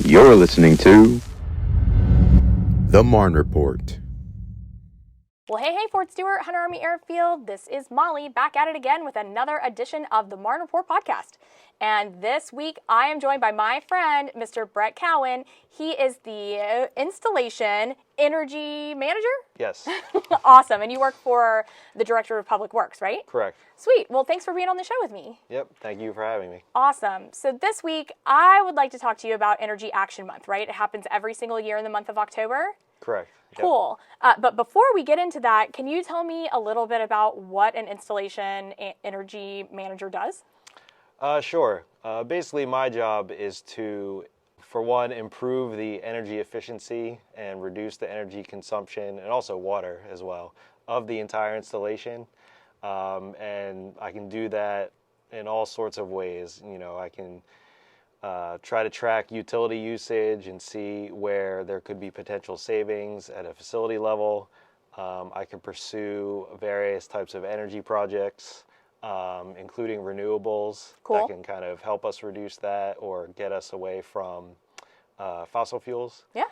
You're listening to the Marne Report. Well, hey, Fort Stewart-Hunter Army Airfield. This is Molly back at it again with another edition of the Marne Report podcast. And this week, I am joined by my friend, Mr. Brett Cowan. He is the installation energy manager? Yes. Awesome. And you work for the Director of Public Works, right? Correct. Sweet. Well, thanks for being on the show with me. Yep. Thank you for having me. Awesome. So this week, I would like to talk to you about Energy Action Month, right? It happens every single year in the month of October. Correct. Yep. Cool. But before we get into that, can you tell me a little bit about what an installation energy manager does? Sure. Basically, my job is to, for one, improve the energy efficiency and reduce the energy consumption, and also water as well, of the entire installation. And I can do that in all sorts of ways. You know, I can try to track utility usage and see where there could be potential savings at a facility level. I can pursue various types of energy projects, including renewables. Cool. That can kind of help us reduce that or get us away from fossil fuels. Yeah.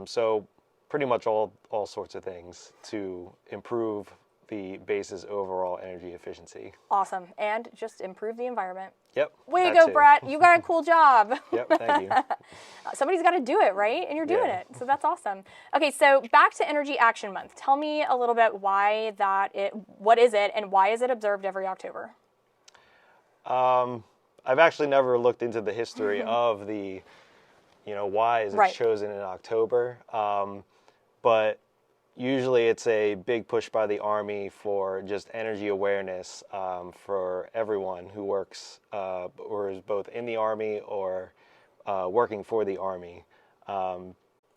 So pretty much all sorts of things to improve the base's overall energy efficiency. Awesome. And just improve the environment. Yep. Way to go, Brett. You got a cool job. Yep, thank you. Somebody's got to do it, right? And you're doing it. So that's awesome. Okay, so back to Energy Action Month. Tell me a little bit what is it, and why is it observed every October? I've actually never looked into the history of the, why is it chosen in October. But usually it's a big push by the Army for just energy awareness for everyone who works or is both in the Army or working for the Army.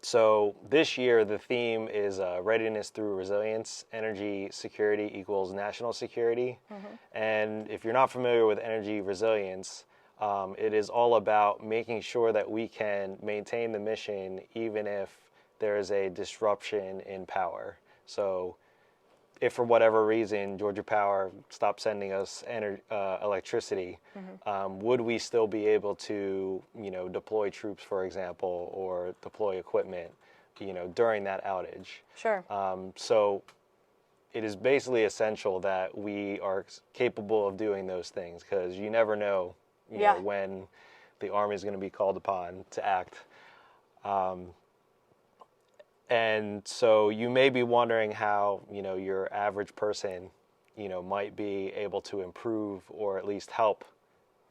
So this year the theme is readiness through resilience, energy security equals national security. And if you're not familiar with energy resilience, it is all about making sure that we can maintain the mission even if there is a disruption in power. So if for whatever reason Georgia Power stopped sending us electricity, would we still be able to, deploy troops, for example, or deploy equipment, during that outage? Sure. So it is basically essential that we are capable of doing those things, because you never know, when the Army is going to be called upon to act. And so you may be wondering how, your average person, might be able to improve or at least help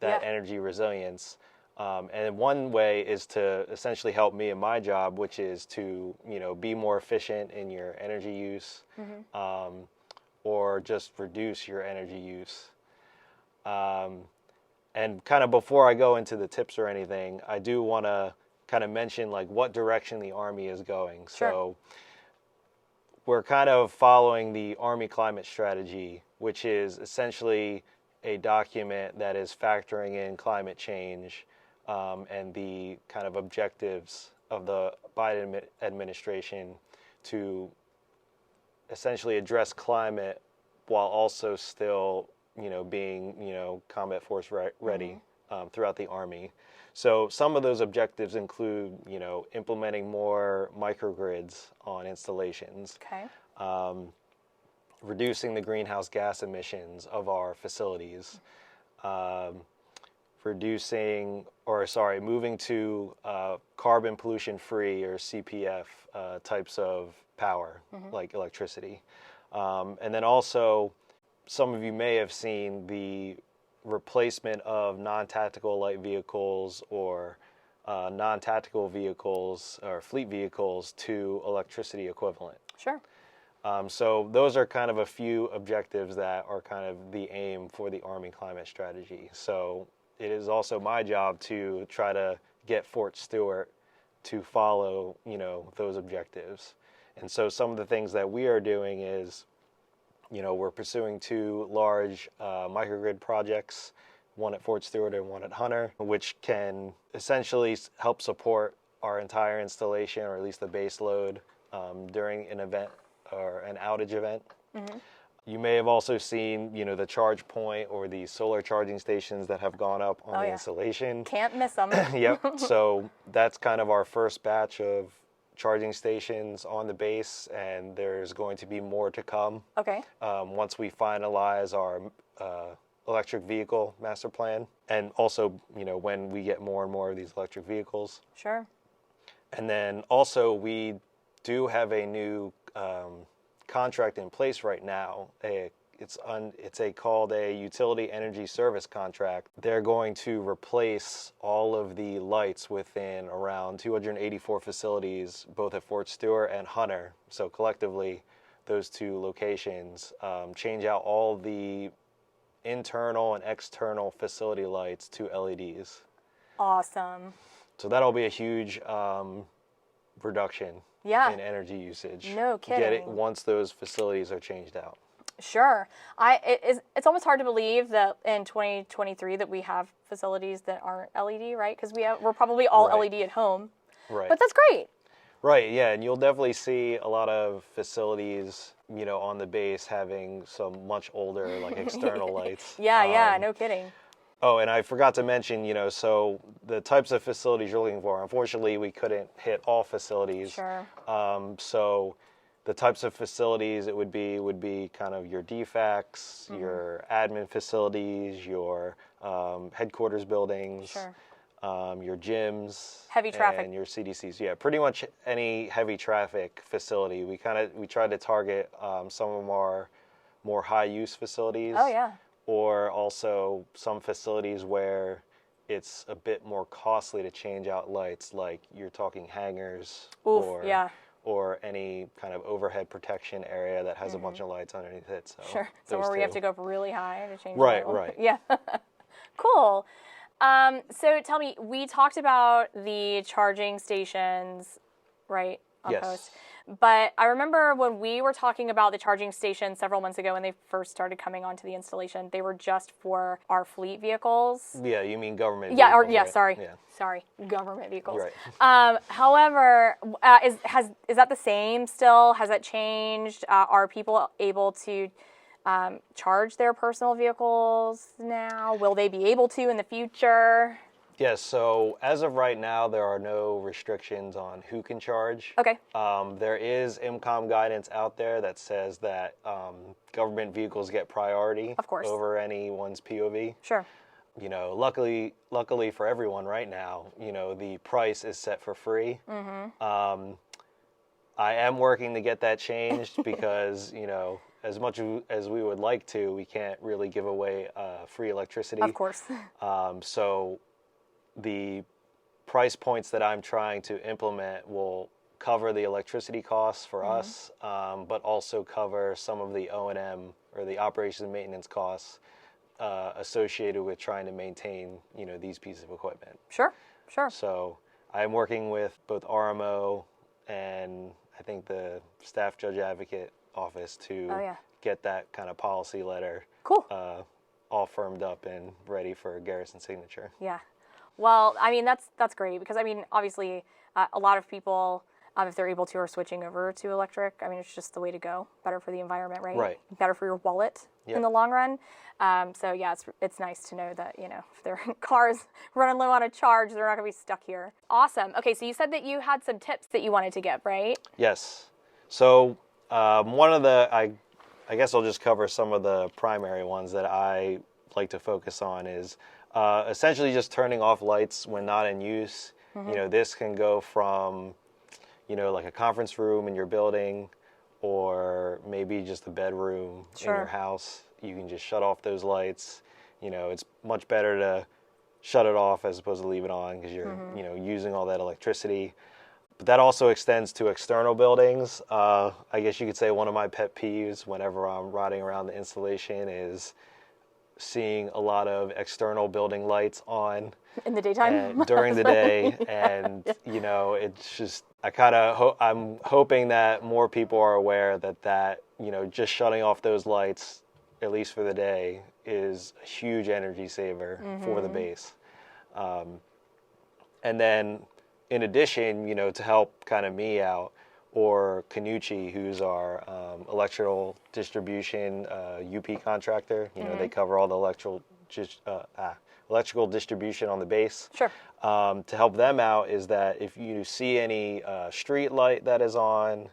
that energy resilience. And one way is to essentially help me in my job, which is to, be more efficient in your energy use, or just reduce your energy use. And kind of before I go into the tips or anything, I do want to kind of mention like what direction the Army is going. Sure. So we're kind of following the Army climate strategy, which is essentially a document that is factoring in climate change and the kind of objectives of the Biden administration to essentially address climate while also still, being, combat force ready throughout the Army. So some of those objectives include, implementing more microgrids on installations, reducing the greenhouse gas emissions of our facilities, moving to carbon pollution-free or CPF types of power, like electricity. And then also, some of you may have seen the replacement of non-tactical light vehicles or non-tactical vehicles or fleet vehicles to electricity equivalent. Sure. So those are kind of a few objectives that are kind of the aim for the Army climate strategy. So it is also my job to try to get Fort Stewart to follow, those objectives. And so some of the things that we are doing is, we're pursuing 2 large microgrid projects, one at Fort Stewart and one at Hunter, which can essentially help support our entire installation, or at least the base load, during an event or an outage event. You may have also seen, the charge point or the solar charging stations that have gone up on the installation. Can't miss them. Yep. So that's kind of our first batch of charging stations on the base, and there's going to be more to come. Okay. Once we finalize our electric vehicle master plan, and also, when we get more and more of these electric vehicles. Sure. And then also we do have a new contract in place right now. It's called a utility energy service contract. They're going to replace all of the lights within around 284 facilities, both at Fort Stewart and Hunter. So collectively, those two locations, change out all the internal and external facility lights to LEDs. Awesome. So that'll be a huge reduction in energy usage. No kidding. Once those facilities are changed out. Sure. It's almost hard to believe that in 2023 that we have facilities that aren't LED, right? Because we're probably all LED at home. Right. But that's great. Right, yeah, and you'll definitely see a lot of facilities, on the base having some much older, like, external lights. Yeah, no kidding. Oh, and I forgot to mention, so the types of facilities you're looking for, unfortunately, we couldn't hit all facilities. Sure. So the types of facilities it would be kind of your DFACs, your admin facilities, your headquarters buildings. Sure. Your gyms, heavy traffic, and your CDCs. Yeah, pretty much any heavy traffic facility. We tried to target some of our more high use facilities. Oh yeah. Or also some facilities where it's a bit more costly to change out lights, like you're talking hangars. Or any kind of overhead protection area that has a bunch of lights underneath it. So sure. Somewhere where you have to go up really high to change. Right. Yeah. Cool. So tell me, we talked about the charging stations, right, on post. But I remember when we were talking about the charging stations several months ago when they first started coming onto the installation, they were just for our fleet vehicles. Yeah, you mean government vehicles. Right? Sorry, government vehicles. Right. However, is that the same still? Has that changed? Are people able to charge their personal vehicles now? Will they be able to in the future? Yes, so as of right now, there are no restrictions on who can charge. Okay. There is IMCOM guidance out there that says that government vehicles get priority over anyone's POV. Sure. Luckily for everyone right now, the price is set for free. Mm-hmm. I am working to get that changed because, as much as we would like to, we can't really give away free electricity. Of course. So the price points that I'm trying to implement will cover the electricity costs for us, but also cover some of the O&M or the operations and maintenance costs associated with trying to maintain, these pieces of equipment. Sure. So I'm working with both RMO and I think the staff judge advocate office to get that kind of policy letter all firmed up and ready for Garrison signature. Yeah. Well, I mean, that's great because, obviously, a lot of people, if they're able to, are switching over to electric. It's just the way to go. Better for the environment, right? Right. Better for your wallet in the long run. So, yeah, it's nice to know that, if their car's running low on a charge, they're not going to be stuck here. Awesome. Okay, so you said that you had some tips that you wanted to give, right? Yes. So, one of the, I guess I'll just cover some of the primary ones that I like to focus on is essentially just turning off lights when not in use. This can go from, like a conference room in your building or maybe just a bedroom in your house. You can just shut off those lights. It's much better to shut it off as opposed to leave it on because you're, using all that electricity. But that also extends to external buildings. I guess you could say one of my pet peeves whenever I'm riding around the installation is seeing a lot of external building lights on in the daytime during the day, and it's just I'm hoping that more people are aware that just shutting off those lights, at least for the day, is a huge energy saver for the base. And then in addition, to help kind of me out, or Canucci, who's our electrical distribution UP contractor. You know, they cover all the electrical distribution on the base. Sure. To help them out is that if you see any street light that is on,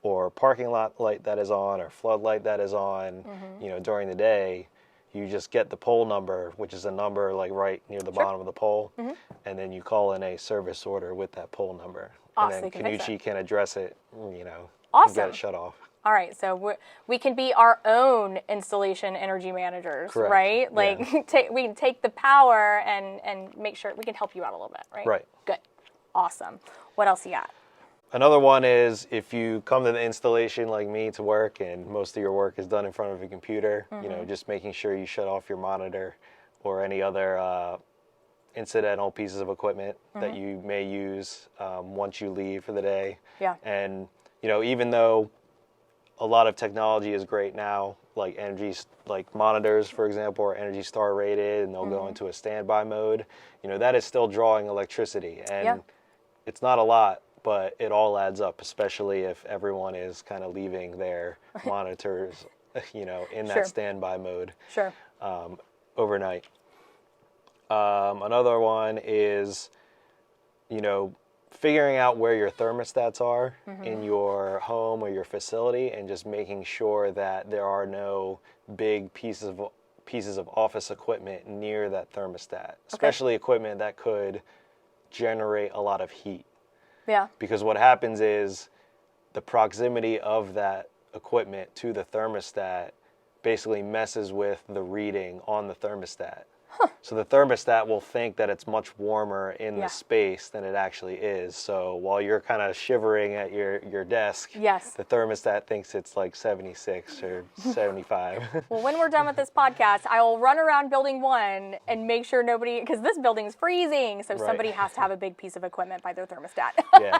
or parking lot light that is on, or flood light that is on, you know, during the day, you just get the pole number, which is a number like right near the bottom of the pole, and then you call in a service order with that pole number. Awesome. And then Canucci can address it, you know, awesome. get it shut off. All right, so we can be our own installation energy managers, Correct. Right? Like we can take the power and make sure we can help you out a little bit, right? Right. Good. Awesome. What else you got? Another one is if you come to the installation like me to work and most of your work is done in front of a computer, you know, just making sure you shut off your monitor or any other incidental pieces of equipment that you may use once you leave for the day. Yeah. And, you know, even though a lot of technology is great now, like like monitors, for example, are Energy Star rated and they'll go into a standby mode, you know, that is still drawing electricity. And it's not a lot, but it all adds up, especially if everyone is kind of leaving their monitors, you know, in that standby mode overnight. Another one is, you know, figuring out where your thermostats are in your home or your facility and just making sure that there are no big pieces of office equipment near that thermostat, especially equipment that could generate a lot of heat. Yeah. Because what happens is the proximity of that equipment to the thermostat basically messes with the reading on the thermostat. So the thermostat will think that it's much warmer in the space than it actually is. So while you're kind of shivering at your desk, the thermostat thinks it's like 76 or 75. Well, when we're done with this podcast, I will run around building 1 and make sure because this building's freezing, so somebody has to have a big piece of equipment by their thermostat. Yeah,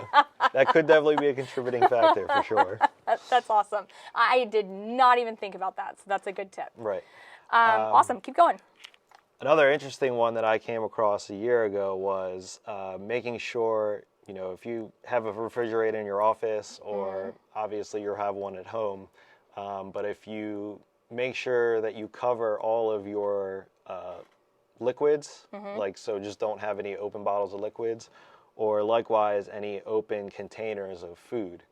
that could definitely be a contributing factor for sure. That's awesome. I did not even think about that, so that's a good tip. Right. Awesome. Keep going. Another interesting one that I came across a year ago was making sure, you know, if you have a refrigerator in your office or obviously you have one at home, but if you make sure that you cover all of your liquids, like so just don't have any open bottles of liquids or likewise any open containers of food.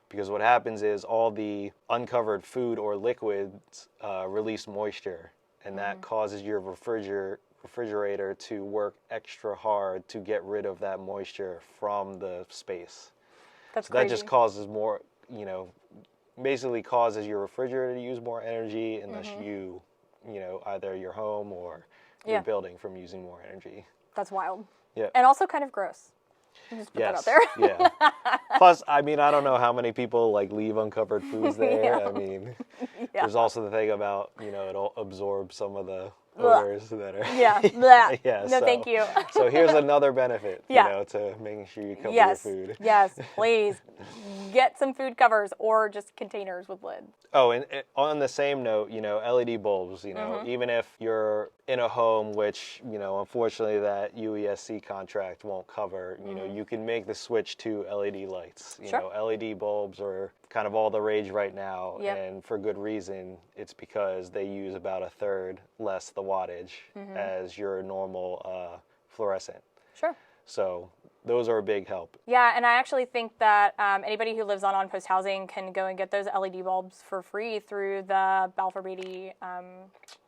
Because what happens is all the uncovered food or liquids release moisture. And that causes your refrigerator to work extra hard to get rid of that moisture from the space. That's so crazy. That just causes more, you know, basically causes your refrigerator to use more energy and thus you know, either your home or your building from using more energy. That's wild. Yeah. And also kind of gross. Just put that out there. Yeah. Plus, I mean, I don't know how many people like leave uncovered foods there. I mean, there's also the thing about, you know, it'll absorb some of the odors that are. Yeah. No, thank you. So here's another benefit, you know, to making sure you cover your food. Yes, please get some food covers or just containers with lids. Oh, and on the same note, you know, LED bulbs, you know, even if you're in a home, which, you know, unfortunately that UESC contract won't cover, you know, you can make the switch to LED lights. You know, LED bulbs are kind of all the rage right now, and for good reason. It's because they use about a third less the wattage as your normal fluorescent. Sure. So those are a big help. Yeah, and I actually think that anybody who lives on on-post housing can go and get those LED bulbs for free through the Balfour Beatty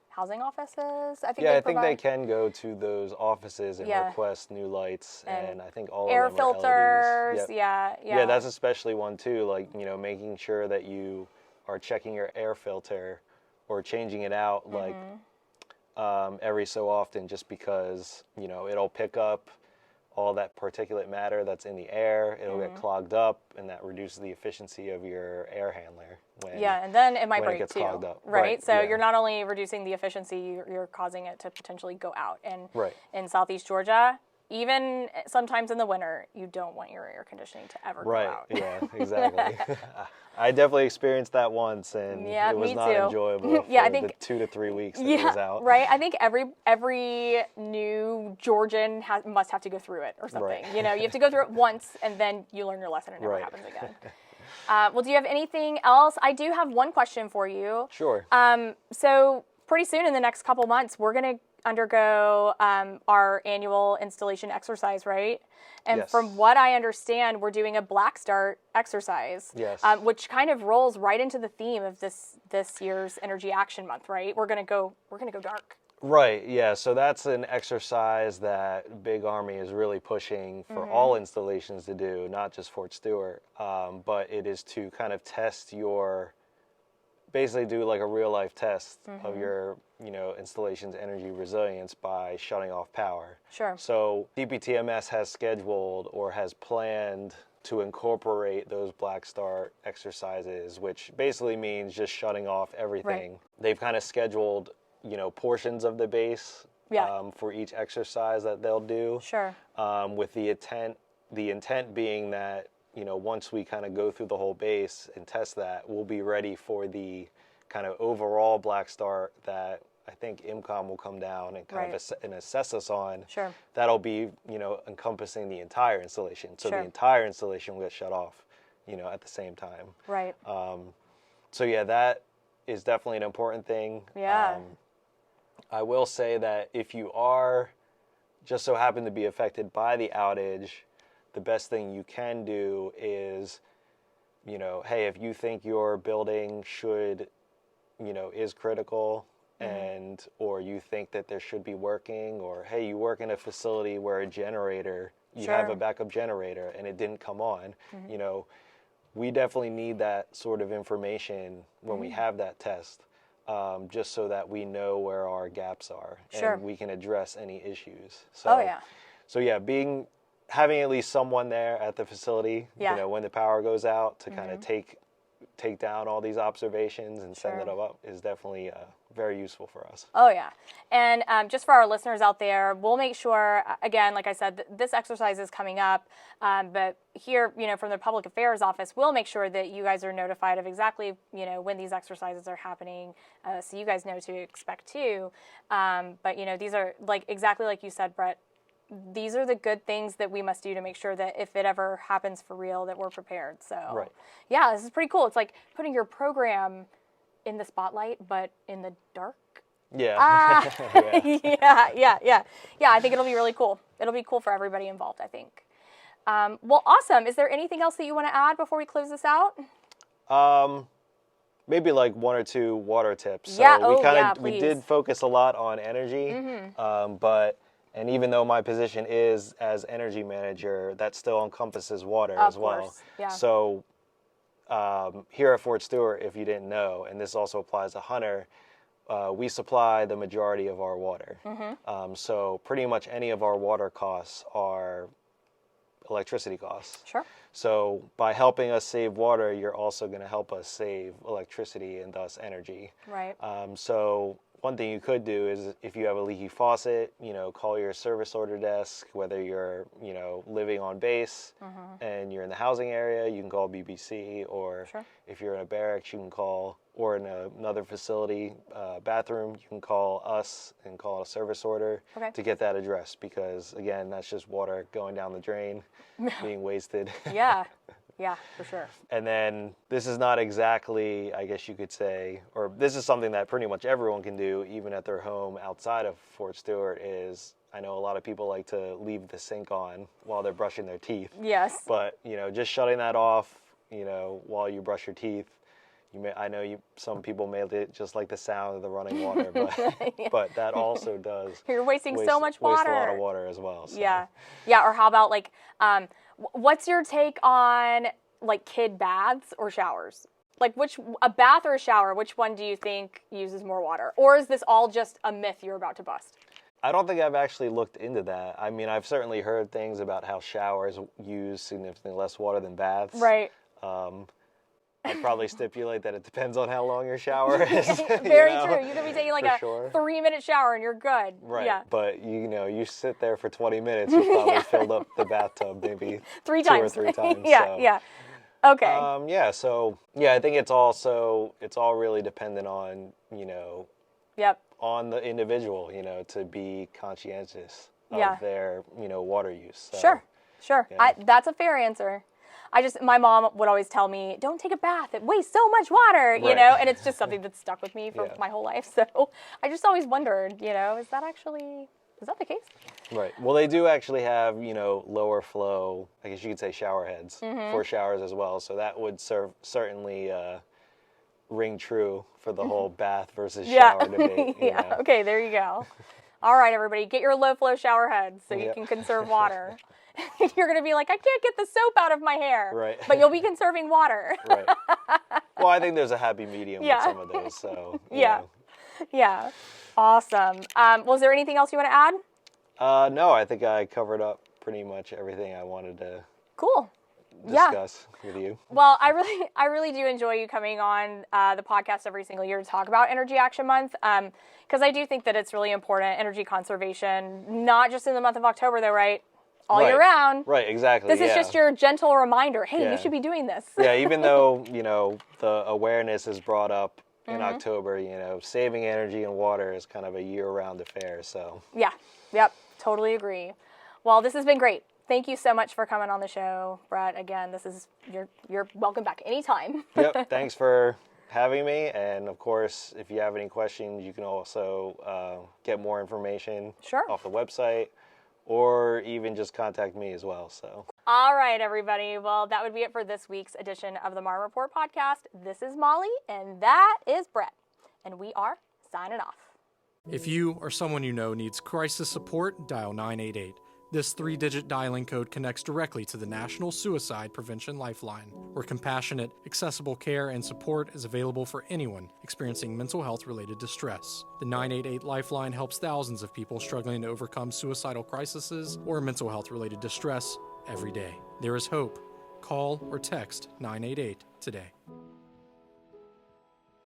housing offices. I think think they can go to those offices and request new lights, and I think all air of them are filters. LEDs. Yep. Yeah, that's especially one too. Like, you know, making sure that you are checking your air filter or changing it out like every so often, just because, you know, it'll pick up all that particulate matter that's in the air. It'll get clogged up, and that reduces the efficiency of your air handler. And then it might break too. clogged up. Right? So you're not only reducing the efficiency, you're causing it to potentially go out. And in Southeast Georgia, even sometimes in the winter, you don't want your air conditioning to ever go out. Yeah, exactly. I definitely experienced that once, and it was not enjoyable for I think, the 2 to 3 weeks that it was out. Right. I think every new Georgian must have to go through it or something. You know, you have to go through it once, and then you learn your lesson, and it never happens again. Well, do you have anything else? I do have one question for you. Sure. So pretty soon in the next couple months, we're going to undergo our annual installation exercise, right? And Yes. from what I understand, we're doing a black start exercise, Yes. Which kind of rolls right into the theme of this year's Energy Action Month, right? We're gonna go dark. Right, yeah. So that's an exercise that Big Army is really pushing for all installations to do, not just Fort Stewart, but it is to kind of test basically do like a real life test of your, installation's energy resilience by shutting off power. Sure. So DPTMS has scheduled or has planned to incorporate those black start exercises, which basically means just shutting off everything. Right. They've kind of scheduled, portions of the base for each exercise that they'll do. Sure. With the intent being that, once we kind of go through the whole base and test that, we'll be ready for the kind of overall black start that I think IMCOM will come down and kind of assess us on. Sure. That'll be, encompassing the entire installation. So Sure. the entire installation will get shut off, at the same time. Right. So yeah, that is definitely an important thing. Yeah. I will say that if you are just so happen to be affected by the outage, the best thing you can do is, hey, if you think your building should, is critical or you think that there should be working, or hey, you work in a facility where a generator, you have a backup generator and it didn't come on, we definitely need that sort of information when we have that test. Just so that we know where our gaps are and we can address any issues. So, having at least someone there at the facility, when the power goes out to kind of take down all these observations and send it up is definitely very useful for us. Oh, yeah. And just for our listeners out there, we'll make sure, again, like I said, this exercise is coming up. But here, from the Public Affairs Office, we'll make sure that you guys are notified of exactly, when these exercises are happening. So you guys know to expect too. But, these are exactly like you said, Brett, these are the good things that we must do to make sure that if it ever happens for real, that we're prepared. So, yeah, this is pretty cool. It's like putting your program in the spotlight, but in the dark. Yeah. Yeah. I think it'll be really cool. It'll be cool for everybody involved, I think. Well, awesome. Is there anything else that you want to add before we close this out? Maybe like one or two water tips. So Yeah. we did focus a lot on energy, and even though my position is as energy manager, that still encompasses water as well. Course. Yeah. So here at Fort Stewart, if you didn't know, and this also applies to Hunter, we supply the majority of our water. So pretty much any of our water costs are electricity costs. Sure. So by helping us save water, you're also going to help us save electricity and thus energy. Right. So one thing you could do is if you have a leaky faucet, call your service order desk, whether you're, living on base and you're in the housing area, you can call BBC, or if you're in a barracks, you can call, or in another facility, bathroom, you can call us and call a service order to get that addressed, because again, that's just water going down the drain, being wasted. Yeah, for sure. And then this is not exactly, I guess you could say, or this is something that pretty much everyone can do, even at their home outside of Fort Stewart, is I know a lot of people like to leave the sink on while they're brushing their teeth. Yes. But, just shutting that off, while you brush your teeth, some people may just like the sound of the running water, but but that also does. You're wasting so much water. Waste a lot of water as well. So. Yeah. Or how about what's your take on kid baths or showers? A bath or a shower, which one do you think uses more water? Or is this all just a myth you're about to bust? I don't think I've actually looked into that. I mean, I've certainly heard things about how showers use significantly less water than baths. Right. I'd probably stipulate that it depends on how long your shower is. Very true. You could be taking a 3-minute shower and you're good. Right. Yeah. But you sit there for 20 minutes, you've probably filled up the bathtub maybe 2 or 3 times. Yeah. Okay. So I think it's all really dependent on, on the individual, to be conscientious of their, water use. So, Sure. yeah. That's a fair answer. my mom would always tell me, don't take a bath. It wastes so much water, you Right. know, and it's just something that's stuck with me for Yeah. my whole life. So I just always wondered, you know, is that the case? Right. Well, they do actually have, lower flow, I guess you could say shower heads for showers as well. So that would certainly ring true for the whole bath versus shower debate. You know? Okay, there you go. All right, everybody, get your low flow shower heads so you can conserve water. You're going to be like, I can't get the soap out of my hair. Right. But you'll be conserving water. Right. Well, I think there's a happy medium with some of those. So, you know. Yeah. Awesome. Was there anything else you want to add? No, I think I covered up pretty much everything I wanted to Cool. discuss with you. Well, I really do enjoy you coming on the podcast every single year to talk about Energy Action Month, because I do think that it's really important, energy conservation, not just in the month of October, though, right? All year round. Right, exactly. This is just your gentle reminder. Hey, Yeah. you should be doing this. Yeah, even though, the awareness is brought up in October, saving energy and water is kind of a year-round affair, so. Yeah. Yep. Totally agree. Well, this has been great. Thank you so much for coming on the show, Brett. Again, you're welcome back anytime. Yep, thanks for having me. And of course, if you have any questions, you can also get more information off the website, or even just contact me as well. So. All right, everybody. Well, that would be it for this week's edition of the Marne Report podcast. This is Molly, and that is Brett. And we are signing off. If you or someone you know needs crisis support, dial 988. This 3-digit dialing code connects directly to the National Suicide Prevention Lifeline, where compassionate, accessible care and support is available for anyone experiencing mental health-related distress. The 988 Lifeline helps thousands of people struggling to overcome suicidal crises or mental health-related distress every day. There is hope. Call or text 988 today.